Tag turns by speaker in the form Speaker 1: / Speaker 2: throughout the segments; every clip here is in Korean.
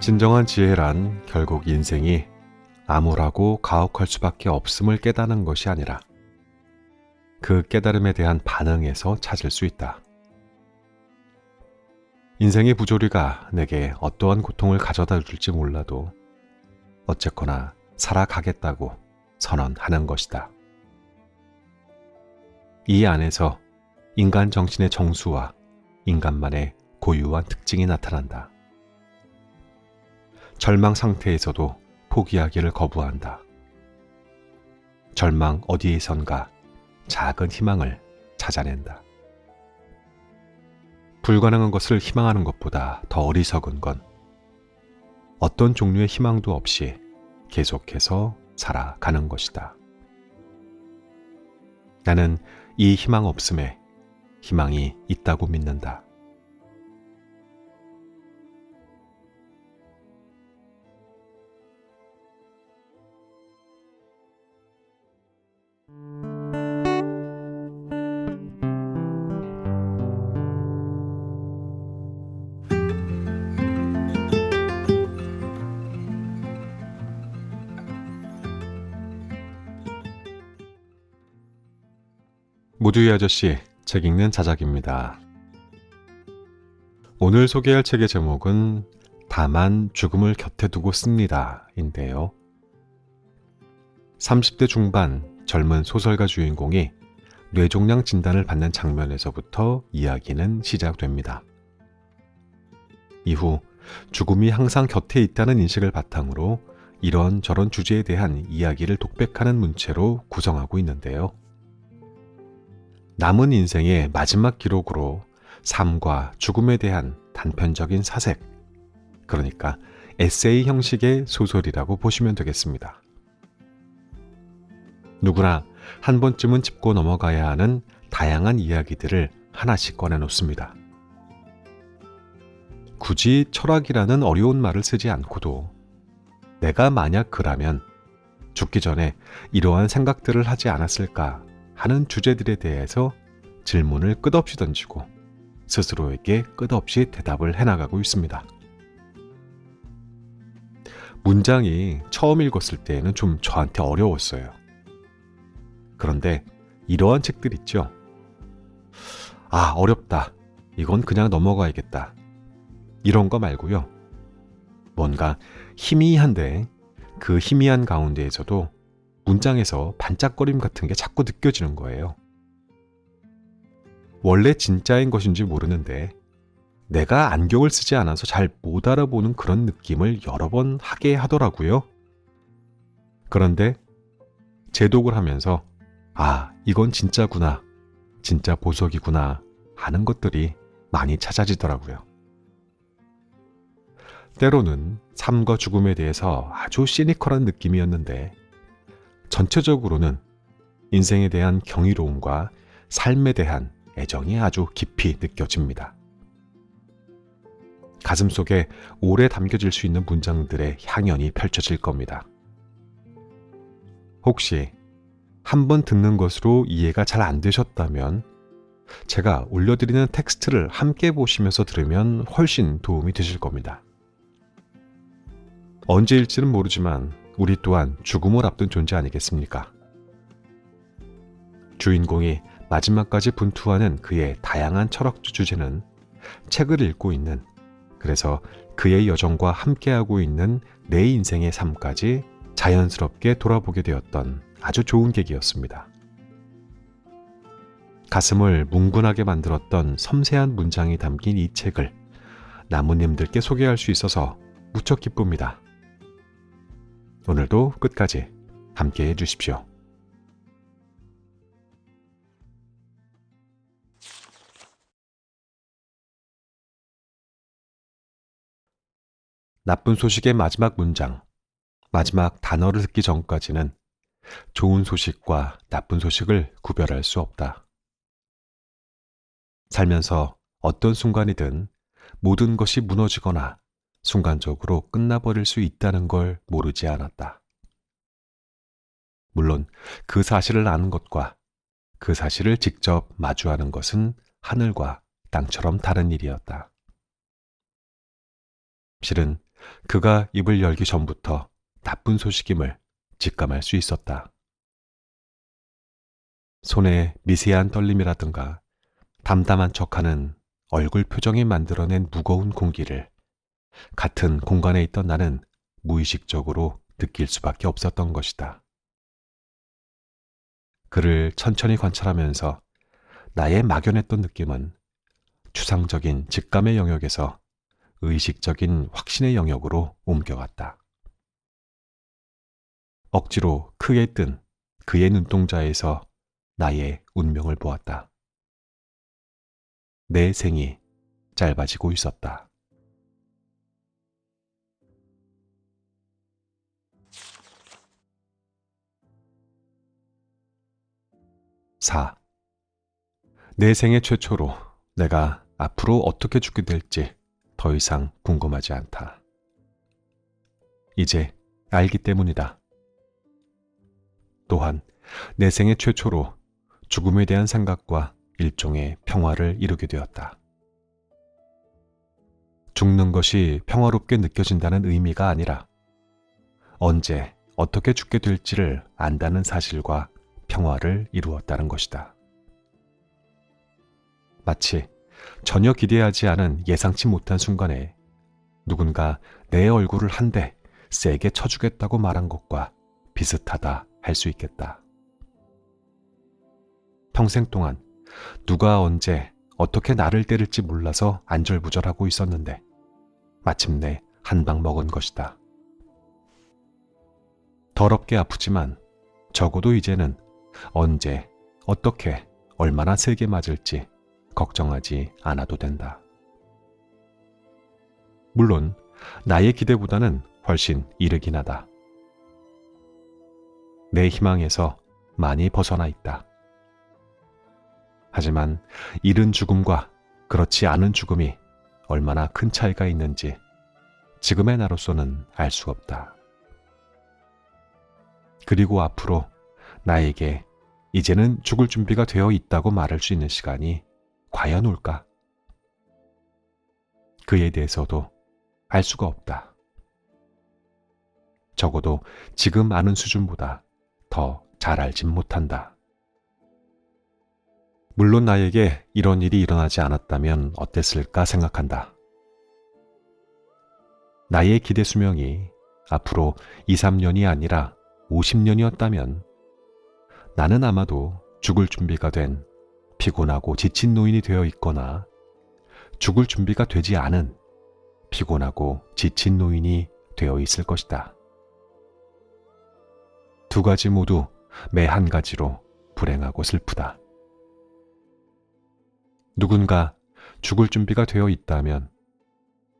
Speaker 1: 진정한 지혜란 결국 인생이 암울하고 가혹할 수밖에 없음을 깨닫는 것이 아니라 그 깨달음에 대한 반응에서 찾을 수 있다. 인생의 부조리가 내게 어떠한 고통을 가져다 줄지 몰라도 어쨌거나 살아가겠다고 선언하는 것이다. 이 안에서 인간 정신의 정수와 인간만의 고유한 특징이 나타난다. 절망 상태에서도 포기하기를 거부한다. 절망 어디에선가 작은 희망을 찾아낸다. 불가능한 것을 희망하는 것보다 더 어리석은 건 어떤 종류의 희망도 없이 계속해서 살아가는 것이다. 나는 이 희망 없음에 희망이 있다고 믿는다. 모두의 아저씨 책 읽는 자작입니다. 오늘 소개할 책의 제목은 다만 죽음을 곁에 두고 씁니다 인데요. 30대 중반 젊은 소설가 주인공이 뇌종양 진단을 받는 장면에서부터 이야기는 시작됩니다. 이후 죽음이 항상 곁에 있다는 인식을 바탕으로 이런저런 주제에 대한 이야기를 독백하는 문체로 구성하고 있는데요. 남은 인생의 마지막 기록으로 삶과 죽음에 대한 단편적인 사색, 그러니까 에세이 형식의 소설이라고 보시면 되겠습니다. 누구나 한 번쯤은 짚고 넘어가야 하는 다양한 이야기들을 하나씩 꺼내놓습니다. 굳이 철학이라는 어려운 말을 쓰지 않고도 내가 만약 그라면 죽기 전에 이러한 생각들을 하지 않았을까 하는 주제들에 대해서 질문을 끝없이 던지고 스스로에게 끝없이 대답을 해나가고 있습니다. 문장이 처음 읽었을 때에는 좀 저한테 어려웠어요. 그런데 이러한 책들 있죠. 아, 어렵다. 이건 그냥 넘어가야겠다. 이런 거 말고요. 뭔가 희미한데 그 희미한 가운데에서도 문장에서 반짝거림 같은 게 자꾸 느껴지는 거예요. 원래 진짜인 것인지 모르는데 내가 안경을 쓰지 않아서 잘 못 알아보는 그런 느낌을 여러 번 하게 하더라고요. 그런데 제독을 하면서 아, 이건 진짜구나, 진짜 보석이구나 하는 것들이 많이 찾아지더라고요. 때로는 삶과 죽음에 대해서 아주 시니컬한 느낌이었는데 전체적으로는 인생에 대한 경이로움과 삶에 대한 애정이 아주 깊이 느껴집니다. 가슴속에 오래 담겨질 수 있는 문장들의 향연이 펼쳐질 겁니다. 혹시 한번 듣는 것으로 이해가 잘 안 되셨다면 제가 올려드리는 텍스트를 함께 보시면서 들으면 훨씬 도움이 되실 겁니다. 언제일지는 모르지만 우리 또한 죽음을 앞둔 존재 아니겠습니까? 주인공이 마지막까지 분투하는 그의 다양한 철학 주제는 책을 읽고 있는, 그래서 그의 여정과 함께하고 있는 내 인생의 삶까지 자연스럽게 돌아보게 되었던 아주 좋은 계기였습니다. 가슴을 뭉근하게 만들었던 섬세한 문장이 담긴 이 책을 나무님들께 소개할 수 있어서 무척 기쁩니다. 오늘도 끝까지 함께해 주십시오. 나쁜 소식의 마지막 문장, 마지막 단어를 듣기 전까지는 좋은 소식과 나쁜 소식을 구별할 수 없다. 살면서 어떤 순간이든 모든 것이 무너지거나 순간적으로 끝나버릴 수 있다는 걸 모르지 않았다. 물론 그 사실을 아는 것과 그 사실을 직접 마주하는 것은 하늘과 땅처럼 다른 일이었다. 실은 그가 입을 열기 전부터 나쁜 소식임을 직감할 수 있었다. 손에 미세한 떨림이라든가 담담한 척하는 얼굴 표정이 만들어낸 무거운 공기를 같은 공간에 있던 나는 무의식적으로 느낄 수밖에 없었던 것이다. 그를 천천히 관찰하면서 나의 막연했던 느낌은 추상적인 직감의 영역에서 의식적인 확신의 영역으로 옮겨갔다. 억지로 크게 뜬 그의 눈동자에서 나의 운명을 보았다. 내 생이 짧아지고 있었다. 4. 내 생애 최초로 내가 앞으로 어떻게 죽게 될지 더 이상 궁금하지 않다. 이제 알기 때문이다. 또한 내 생애 최초로 죽음에 대한 생각과 일종의 평화를 이루게 되었다. 죽는 것이 평화롭게 느껴진다는 의미가 아니라 언제 어떻게 죽게 될지를 안다는 사실과 평화를 이루었다는 것이다. 마치 전혀 기대하지 않은 예상치 못한 순간에 누군가 내 얼굴을 한 대 세게 쳐주겠다고 말한 것과 비슷하다 할 수 있겠다. 평생 동안 누가 언제 어떻게 나를 때릴지 몰라서 안절부절하고 있었는데 마침내 한 방 먹은 것이다. 더럽게 아프지만 적어도 이제는 언제 어떻게 얼마나 세게 맞을지 걱정하지 않아도 된다. 물론 나의 기대보다는 훨씬 이르긴 하다. 내 희망에서 많이 벗어나 있다. 하지만 이른 죽음과 그렇지 않은 죽음이 얼마나 큰 차이가 있는지 지금의 나로서는 알 수 없다. 그리고 앞으로 나에게 이제는 죽을 준비가 되어 있다고 말할 수 있는 시간이 과연 올까? 그에 대해서도 알 수가 없다. 적어도 지금 아는 수준보다 더 잘 알진 못한다. 물론 나에게 이런 일이 일어나지 않았다면 어땠을까 생각한다. 나의 기대 수명이 앞으로 2, 3년이 아니라 50년이었다면 나는 아마도 죽을 준비가 된 피곤하고 지친 노인이 되어 있거나 죽을 준비가 되지 않은 피곤하고 지친 노인이 되어 있을 것이다. 두 가지 모두 매 한 가지로 불행하고 슬프다. 누군가 죽을 준비가 되어 있다면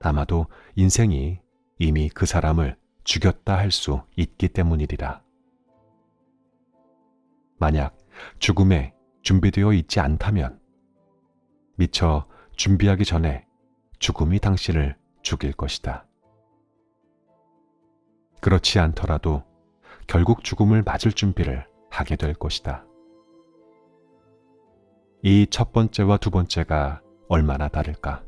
Speaker 1: 아마도 인생이 이미 그 사람을 죽였다 할 수 있기 때문이리라. 만약 죽음에 준비되어 있지 않다면 미처 준비하기 전에 죽음이 당신을 죽일 것이다. 그렇지 않더라도 결국 죽음을 맞을 준비를 하게 될 것이다. 이 첫 번째와 두 번째가 얼마나 다를까?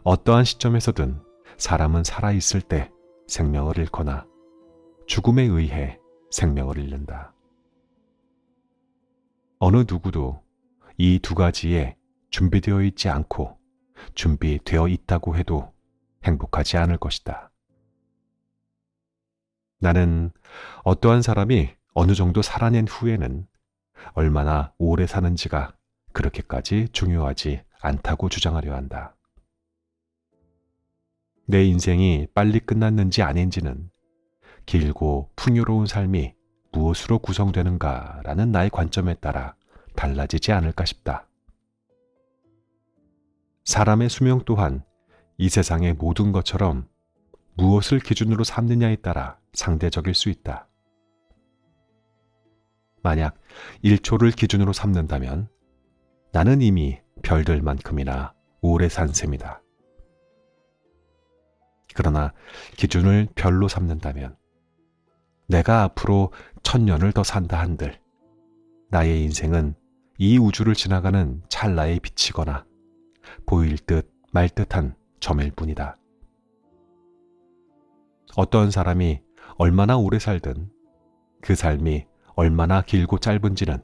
Speaker 1: 어떠한 시점에서든 사람은 살아있을 때 생명을 잃거나 죽음에 의해 생명을 잃는다. 어느 누구도 이 두 가지에 준비되어 있지 않고 준비되어 있다고 해도 행복하지 않을 것이다. 나는 어떠한 사람이 어느 정도 살아낸 후에는 얼마나 오래 사는지가 그렇게까지 중요하지 않다고 주장하려 한다. 내 인생이 빨리 끝났는지 아닌지는 길고 풍요로운 삶이 무엇으로 구성되는가라는 나의 관점에 따라 달라지지 않을까 싶다. 사람의 수명 또한 이 세상의 모든 것처럼 무엇을 기준으로 삼느냐에 따라 상대적일 수 있다. 만약 1초를 기준으로 삼는다면 나는 이미 별들만큼이나 오래 산 셈이다. 그러나 기준을 별로 삼는다면 내가 앞으로 1000년을 더 산다 한들 나의 인생은 이 우주를 지나가는 찰나에 비치거나 보일 듯 말 듯한 점일 뿐이다. 어떤 사람이 얼마나 오래 살든 그 삶이 얼마나 길고 짧은지는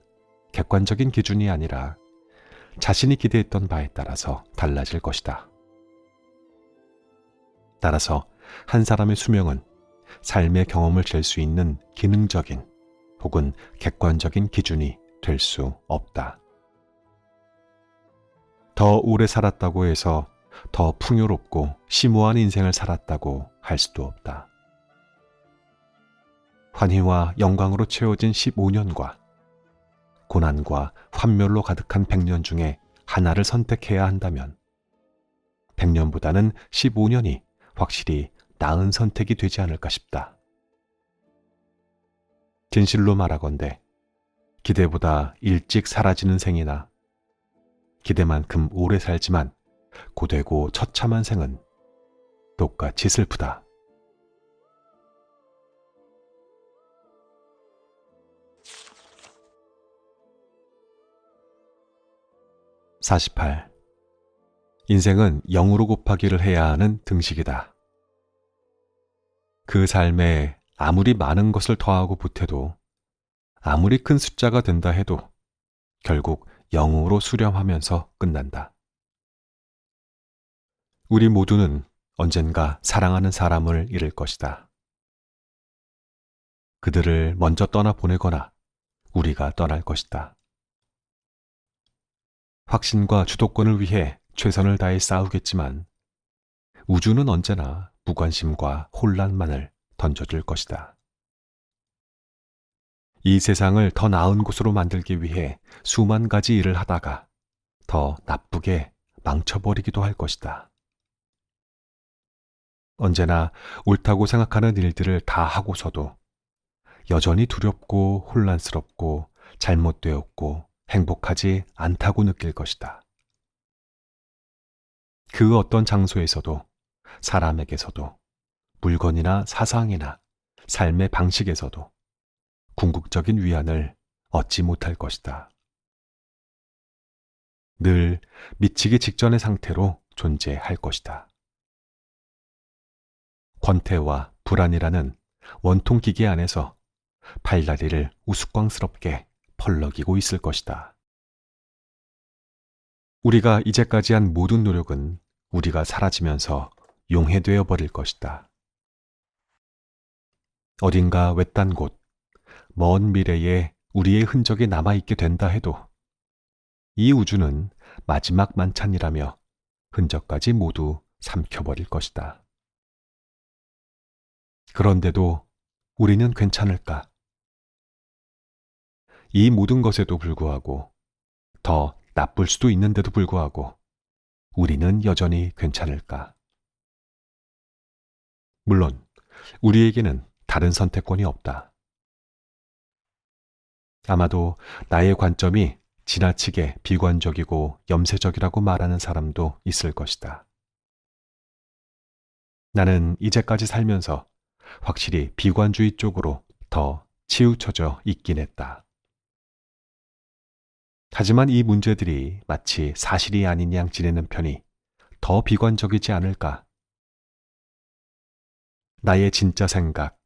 Speaker 1: 객관적인 기준이 아니라 자신이 기대했던 바에 따라서 달라질 것이다. 따라서 한 사람의 수명은 삶의 경험을 잴 수 있는 기능적인 혹은 객관적인 기준이 될 수 없다. 더 오래 살았다고 해서 더 풍요롭고 심오한 인생을 살았다고 할 수도 없다. 환희와 영광으로 채워진 15년과 고난과 환멸로 가득한 100년 중에 하나를 선택해야 한다면 100년보다는 15년이 확실히 나은 선택이 되지 않을까 싶다. 진실로 말하건대 기대보다 일찍 사라지는 생이나 기대만큼 오래 살지만 고되고 처참한 생은 똑같이 슬프다. 48. 인생은 0으로 곱하기를 해야 하는 등식이다. 그 삶에 아무리 많은 것을 더하고 보태도 아무리 큰 숫자가 된다 해도 결국 0으로 수렴하면서 끝난다. 우리 모두는 언젠가 사랑하는 사람을 잃을 것이다. 그들을 먼저 떠나보내거나 우리가 떠날 것이다. 확신과 주도권을 위해 최선을 다해 싸우겠지만 우주는 언제나 무관심과 혼란만을 던져줄 것이다. 이 세상을 더 나은 곳으로 만들기 위해 수만 가지 일을 하다가 더 나쁘게 망쳐버리기도 할 것이다. 언제나 옳다고 생각하는 일들을 다 하고서도 여전히 두렵고 혼란스럽고 잘못되었고 행복하지 않다고 느낄 것이다. 그 어떤 장소에서도 사람에게서도 물건이나 사상이나 삶의 방식에서도 궁극적인 위안을 얻지 못할 것이다. 늘 미치기 직전의 상태로 존재할 것이다. 권태와 불안이라는 원통 기계 안에서 팔다리를 우스꽝스럽게 펄럭이고 있을 것이다. 우리가 이제까지 한 모든 노력은 우리가 사라지면서 용해되어 버릴 것이다. 어딘가 외딴 곳, 먼 미래에 우리의 흔적이 남아있게 된다 해도 이 우주는 마지막 만찬이라며 흔적까지 모두 삼켜버릴 것이다. 그런데도 우리는 괜찮을까? 이 모든 것에도 불구하고 더 나쁠 수도 있는데도 불구하고 우리는 여전히 괜찮을까? 물론 우리에게는 다른 선택권이 없다. 아마도 나의 관점이 지나치게 비관적이고 염세적이라고 말하는 사람도 있을 것이다. 나는 이제까지 살면서 확실히 비관주의 쪽으로 더 치우쳐져 있긴 했다. 하지만 이 문제들이 마치 사실이 아닌 양 지내는 편이 더 비관적이지 않을까? 나의 진짜 생각,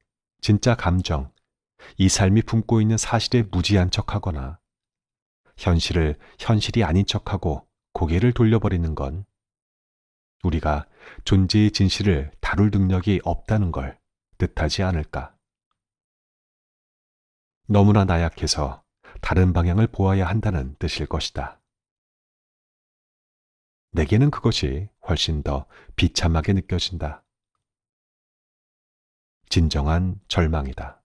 Speaker 1: 진짜 감정, 이 삶이 품고 있는 사실에 무지한 척하거나 현실을 현실이 아닌 척하고 고개를 돌려버리는 건 우리가 존재의 진실을 다룰 능력이 없다는 걸 뜻하지 않을까? 너무나 나약해서 다른 방향을 보아야 한다는 뜻일 것이다. 내게는 그것이 훨씬 더 비참하게 느껴진다. 진정한 절망이다.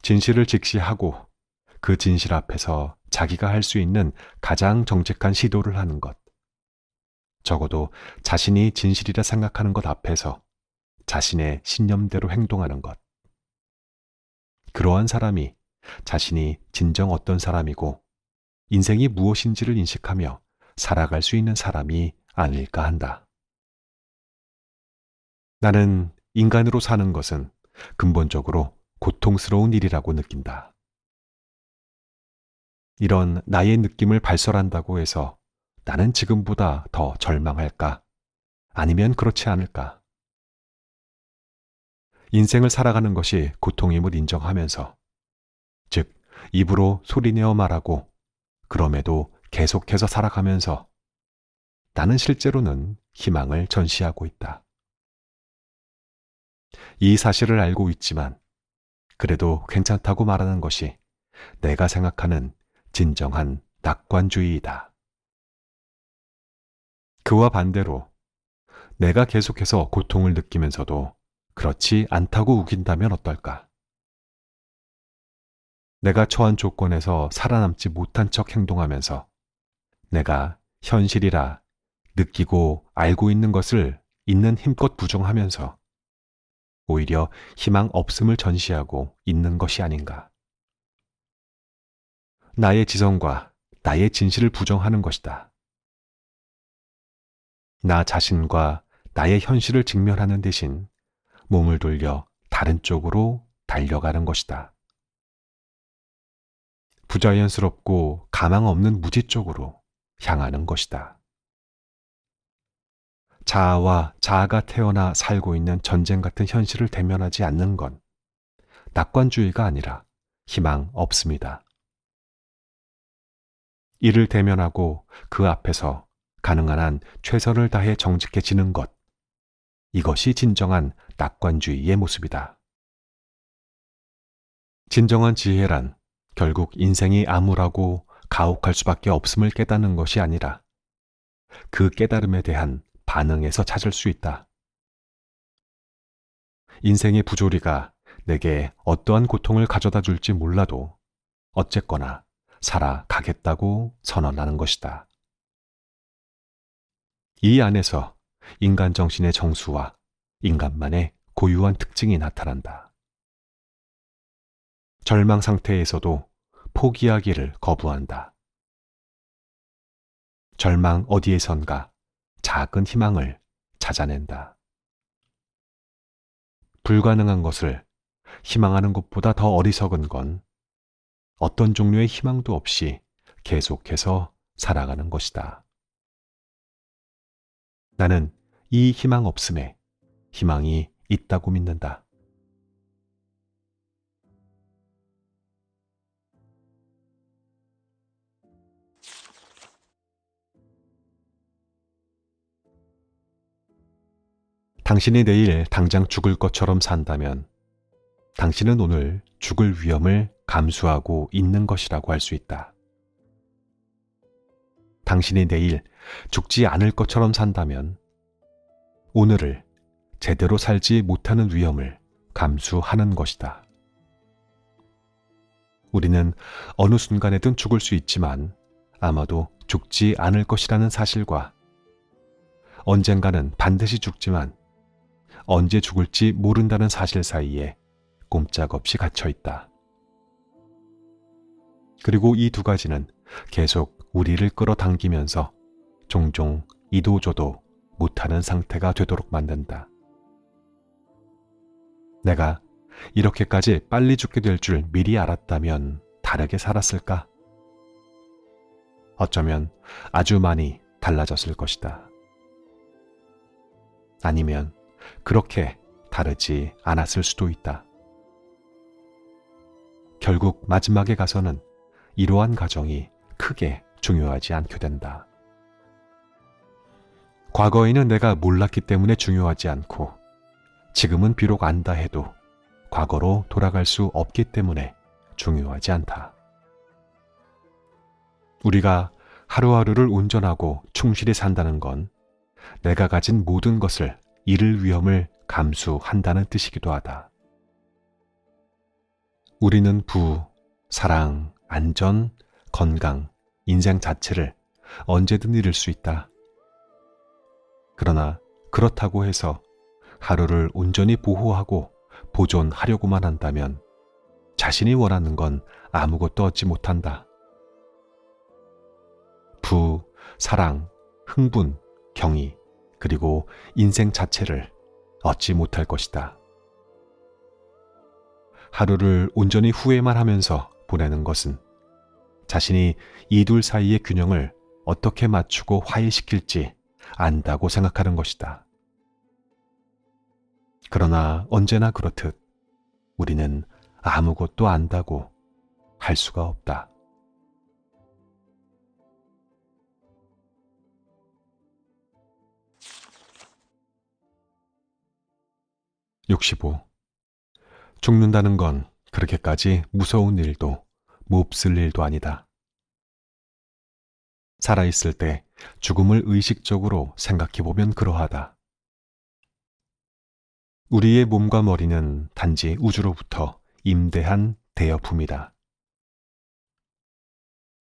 Speaker 1: 진실을 직시하고 그 진실 앞에서 자기가 할 수 있는 가장 정직한 시도를 하는 것. 적어도 자신이 진실이라 생각하는 것 앞에서 자신의 신념대로 행동하는 것. 그러한 사람이 자신이 진정 어떤 사람이고 인생이 무엇인지를 인식하며 살아갈 수 있는 사람이 아닐까 한다. 나는 인간으로 사는 것은 근본적으로 고통스러운 일이라고 느낀다. 이런 나의 느낌을 발설한다고 해서 나는 지금보다 더 절망할까? 아니면 그렇지 않을까? 인생을 살아가는 것이 고통임을 인정하면서, 즉, 입으로 소리내어 말하고, 그럼에도 계속해서 살아가면서 나는 실제로는 희망을 전시하고 있다. 이 사실을 알고 있지만 그래도 괜찮다고 말하는 것이 내가 생각하는 진정한 낙관주의이다. 그와 반대로 내가 계속해서 고통을 느끼면서도 그렇지 않다고 우긴다면 어떨까? 내가 처한 조건에서 살아남지 못한 척 행동하면서 내가 현실이라 느끼고 알고 있는 것을 있는 힘껏 부정하면서 오히려 희망 없음을 전시하고 있는 것이 아닌가. 나의 지성과 나의 진실을 부정하는 것이다. 나 자신과 나의 현실을 직면하는 대신 몸을 돌려 다른 쪽으로 달려가는 것이다. 부자연스럽고 가망 없는 무지 쪽으로 향하는 것이다. 자아와 자아가 태어나 살고 있는 전쟁 같은 현실을 대면하지 않는 건 낙관주의가 아니라 희망 없습니다. 이를 대면하고 그 앞에서 가능한 한 최선을 다해 정직해지는 것, 이것이 진정한 낙관주의의 모습이다. 진정한 지혜란 결국 인생이 암울하고 가혹할 수밖에 없음을 깨닫는 것이 아니라 그 깨달음에 대한 반응에서 찾을 수 있다. 인생의 부조리가 내게 어떠한 고통을 가져다 줄지 몰라도 어쨌거나 살아가겠다고 선언하는 것이다. 이 안에서 인간 정신의 정수와 인간만의 고유한 특징이 나타난다. 절망 상태에서도 포기하기를 거부한다. 절망 어디에선가 작은 희망을 찾아낸다. 불가능한 것을 희망하는 것보다 더 어리석은 건 어떤 종류의 희망도 없이 계속해서 살아가는 것이다. 나는 이 희망 없음에 희망이 있다고 믿는다. 당신이 내일 당장 죽을 것처럼 산다면 당신은 오늘 죽을 위험을 감수하고 있는 것이라고 할 수 있다. 당신이 내일 죽지 않을 것처럼 산다면 오늘을 제대로 살지 못하는 위험을 감수하는 것이다. 우리는 어느 순간에든 죽을 수 있지만 아마도 죽지 않을 것이라는 사실과 언젠가는 반드시 죽지만 언제 죽을지 모른다는 사실 사이에 꼼짝없이 갇혀 있다. 그리고 이 두 가지는 계속 우리를 끌어당기면서 종종 이도저도 못하는 상태가 되도록 만든다. 내가 이렇게까지 빨리 죽게 될 줄 미리 알았다면 다르게 살았을까? 어쩌면 아주 많이 달라졌을 것이다. 아니면 그렇게 다르지 않았을 수도 있다. 결국 마지막에 가서는 이러한 과정이 크게 중요하지 않게 된다. 과거에는 내가 몰랐기 때문에 중요하지 않고 지금은 비록 안다 해도 과거로 돌아갈 수 없기 때문에 중요하지 않다. 우리가 하루하루를 온전하고 충실히 산다는 건 내가 가진 모든 것을 잃을 위험을 감수한다는 뜻이기도 하다. 우리는 부, 사랑, 안전, 건강, 인생 자체를 언제든 잃을 수 있다. 그러나 그렇다고 해서 하루를 온전히 보호하고 보존하려고만 한다면 자신이 원하는 건 아무것도 얻지 못한다. 부, 사랑, 흥분, 경의, 그리고 인생 자체를 얻지 못할 것이다. 하루를 온전히 후회만 하면서 보내는 것은 자신이 이 둘 사이의 균형을 어떻게 맞추고 화해시킬지 안다고 생각하는 것이다. 그러나 언제나 그렇듯 우리는 아무것도 안다고 할 수가 없다. 65. 죽는다는 건 그렇게까지 무서운 일도 몹쓸 일도 아니다. 살아있을 때 죽음을 의식적으로 생각해보면 그러하다. 우리의 몸과 머리는 단지 우주로부터 임대한 대여품이다.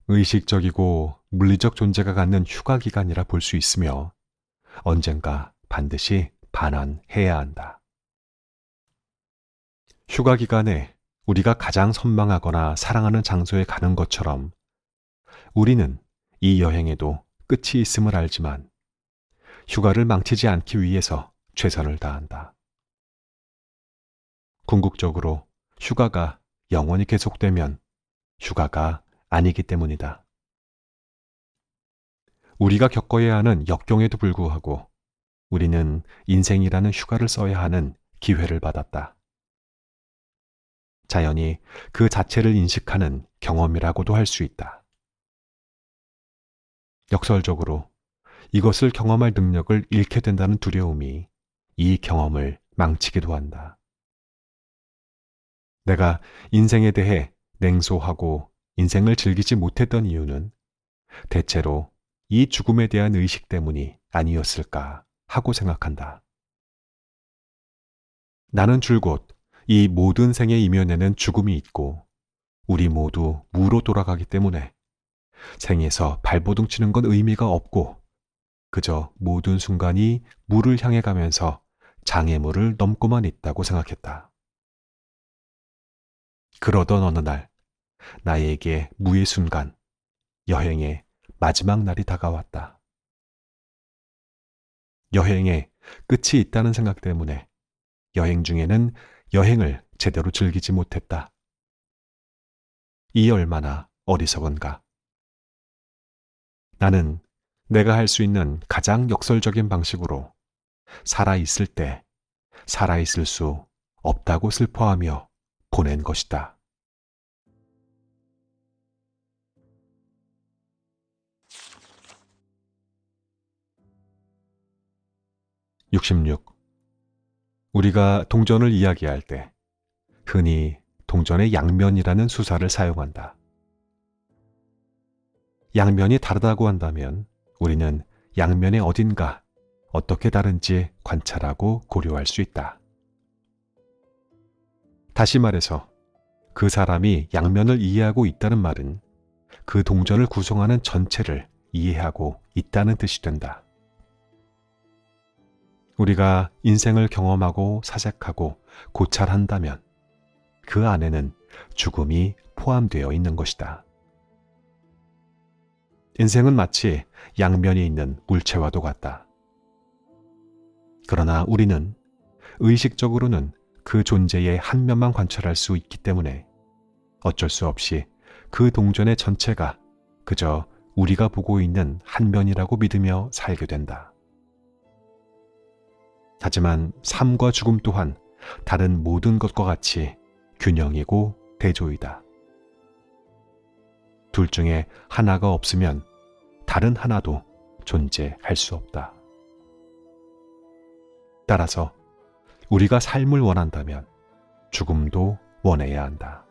Speaker 1: 의식적이고 물리적 존재가 갖는 휴가 기간이라 볼 수 있으며 언젠가 반드시 반환해야 한다. 휴가 기간에 우리가 가장 선망하거나 사랑하는 장소에 가는 것처럼 우리는 이 여행에도 끝이 있음을 알지만 휴가를 망치지 않기 위해서 최선을 다한다. 궁극적으로 휴가가 영원히 계속되면 휴가가 아니기 때문이다. 우리가 겪어야 하는 역경에도 불구하고 우리는 인생이라는 휴가를 써야 하는 기회를 받았다. 자연히 그 자체를 인식하는 경험이라고도 할 수 있다. 역설적으로 이것을 경험할 능력을 잃게 된다는 두려움이 이 경험을 망치기도 한다. 내가 인생에 대해 냉소하고 인생을 즐기지 못했던 이유는 대체로 이 죽음에 대한 의식 때문이 아니었을까 하고 생각한다. 나는 줄곧 이 모든 생의 이면에는 죽음이 있고 우리 모두 무로 돌아가기 때문에 생에서 발버둥 치는 건 의미가 없고 그저 모든 순간이 무를 향해 가면서 장애물을 넘고만 있다고 생각했다. 그러던 어느 날 나에게 무의 순간, 여행의 마지막 날이 다가왔다. 여행에 끝이 있다는 생각 때문에 여행 중에는 여행을 제대로 즐기지 못했다. 이 얼마나 어리석은가. 나는 내가 할 수 있는 가장 역설적인 방식으로 살아있을 때 살아있을 수 없다고 슬퍼하며 보낸 것이다. 66. 우리가 동전을 이야기할 때 흔히 동전의 양면이라는 수사를 사용한다. 양면이 다르다고 한다면 우리는 양면의 어딘가 어떻게 다른지 관찰하고 고려할 수 있다. 다시 말해서 그 사람이 양면을 이해하고 있다는 말은 그 동전을 구성하는 전체를 이해하고 있다는 뜻이 된다. 우리가 인생을 경험하고 사색하고 고찰한다면 그 안에는 죽음이 포함되어 있는 것이다. 인생은 마치 양면이 있는 물체와도 같다. 그러나 우리는 의식적으로는 그 존재의 한 면만 관찰할 수 있기 때문에 어쩔 수 없이 그 동전의 전체가 그저 우리가 보고 있는 한 면이라고 믿으며 살게 된다. 하지만 삶과 죽음 또한 다른 모든 것과 같이 균형이고 대조이다. 둘 중에 하나가 없으면 다른 하나도 존재할 수 없다. 따라서 우리가 삶을 원한다면 죽음도 원해야 한다.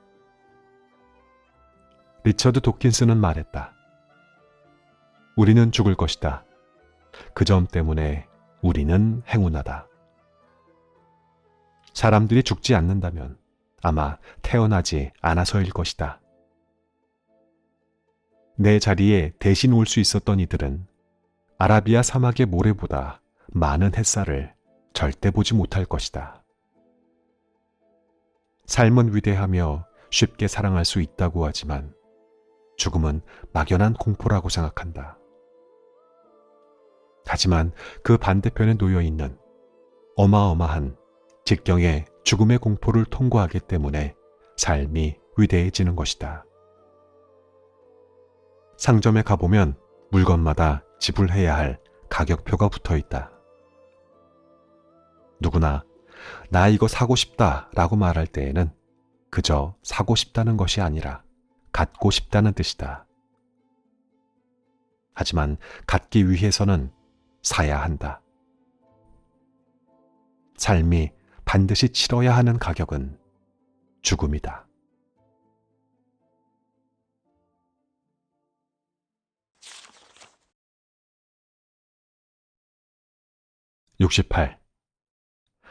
Speaker 1: 리처드 도킨스는 말했다. 우리는 죽을 것이다. 그 점 때문에 우리는 행운하다. 사람들이 죽지 않는다면 아마 태어나지 않아서일 것이다. 내 자리에 대신 올 수 있었던 이들은 아라비아 사막의 모래보다 많은 햇살을 절대 보지 못할 것이다. 삶은 위대하며 쉽게 사랑할 수 있다고 하지만 죽음은 막연한 공포라고 생각한다. 하지만 그 반대편에 놓여 있는 어마어마한 직경의 죽음의 공포를 통과하기 때문에 삶이 위대해지는 것이다. 상점에 가보면 물건마다 지불해야 할 가격표가 붙어 있다. 누구나 나 이거 사고 싶다 라고 말할 때에는 그저 사고 싶다는 것이 아니라 갖고 싶다는 뜻이다. 하지만 갖기 위해서는 사야 한다. 삶이 반드시 치러야 하는 가격은 죽음이다. 68.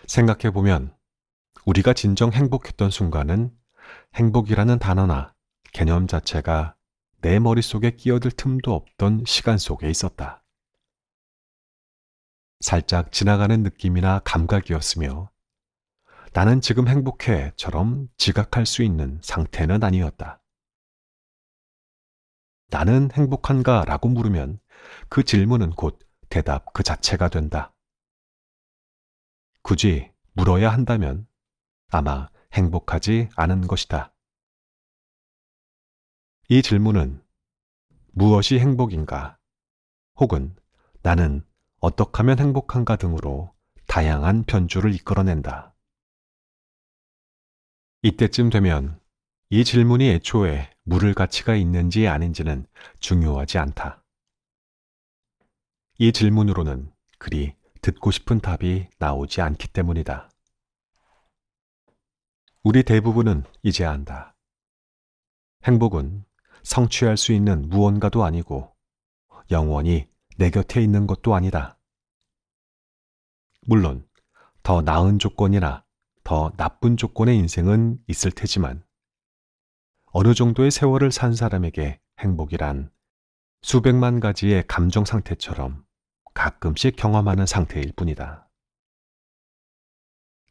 Speaker 1: 생각해보면 우리가 진정 행복했던 순간은 행복이라는 단어나 개념 자체가 내 머릿속에 끼어들 틈도 없던 시간 속에 있었다. 살짝 지나가는 느낌이나 감각이었으며 나는 지금 행복해처럼 지각할 수 있는 상태는 아니었다. 나는 행복한가 라고 물으면 그 질문은 곧 대답 그 자체가 된다. 굳이 물어야 한다면 아마 행복하지 않은 것이다. 이 질문은 무엇이 행복인가 혹은 나는 어떻게 하면 행복한가 등으로 다양한 변주를 이끌어낸다. 이때쯤 되면 이 질문이 애초에 물을 가치가 있는지 아닌지는 중요하지 않다. 이 질문으로는 그리 듣고 싶은 답이 나오지 않기 때문이다. 우리 대부분은 이제 안다. 행복은 성취할 수 있는 무언가도 아니고 영원히 내 곁에 있는 것도 아니다. 물론 더 나은 조건이나 더 나쁜 조건의 인생은 있을 테지만 어느 정도의 세월을 산 사람에게 행복이란 수백만 가지의 감정 상태처럼 가끔씩 경험하는 상태일 뿐이다.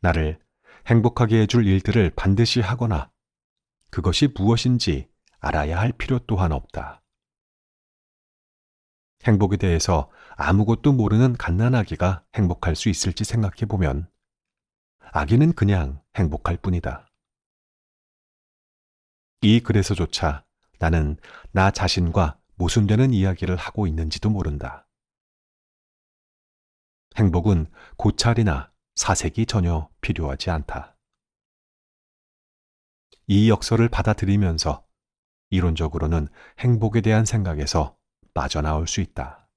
Speaker 1: 나를 행복하게 해줄 일들을 반드시 하거나 그것이 무엇인지 알아야 할 필요 또한 없다. 행복에 대해서 아무것도 모르는 갓난아기가 행복할 수 있을지 생각해보면 아기는 그냥 행복할 뿐이다. 이 글에서조차 나는 나 자신과 모순되는 이야기를 하고 있는지도 모른다. 행복은 고찰이나 사색이 전혀 필요하지 않다. 이 역설을 받아들이면서 이론적으로는 행복에 대한 생각에서 빠져나올 수 있다.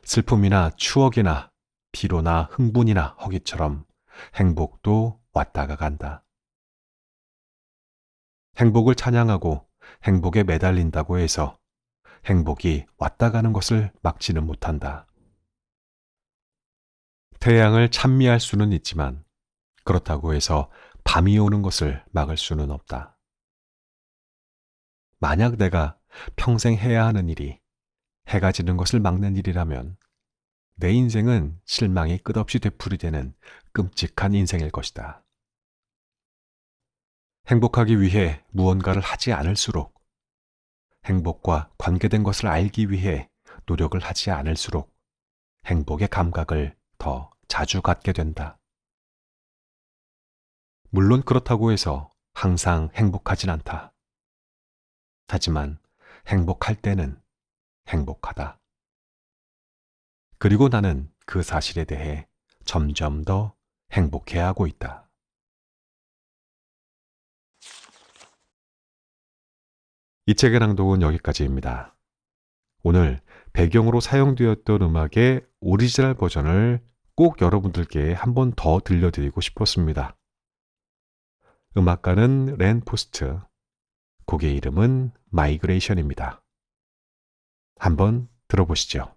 Speaker 1: 슬픔이나 추억이나 피로나 흥분이나 허기처럼 행복도 왔다가 간다. 행복을 찬양하고 행복에 매달린다고 해서 행복이 왔다 가는 것을 막지는 못한다. 태양을 찬미할 수는 있지만 그렇다고 해서 밤이 오는 것을 막을 수는 없다. 만약 내가 평생 해야 하는 일이 해가 지는 것을 막는 일이라면 내 인생은 실망이 끝없이 되풀이되는 끔찍한 인생일 것이다. 행복하기 위해 무언가를 하지 않을수록 행복과 관계된 것을 알기 위해 노력을 하지 않을수록 행복의 감각을 더 자주 갖게 된다. 물론 그렇다고 해서 항상 행복하진 않다. 하지만 행복할 때는 행복하다. 그리고 나는 그 사실에 대해 점점 더 행복해하고 있다. 이 책의 낭독은 여기까지입니다. 오늘 배경으로 사용되었던 음악의 오리지널 버전을 꼭 여러분들께 한 번 더 들려드리고 싶었습니다. 음악가는 렌 포스트, 곡의 이름은 마이그레이션입니다. 한번 들어보시죠.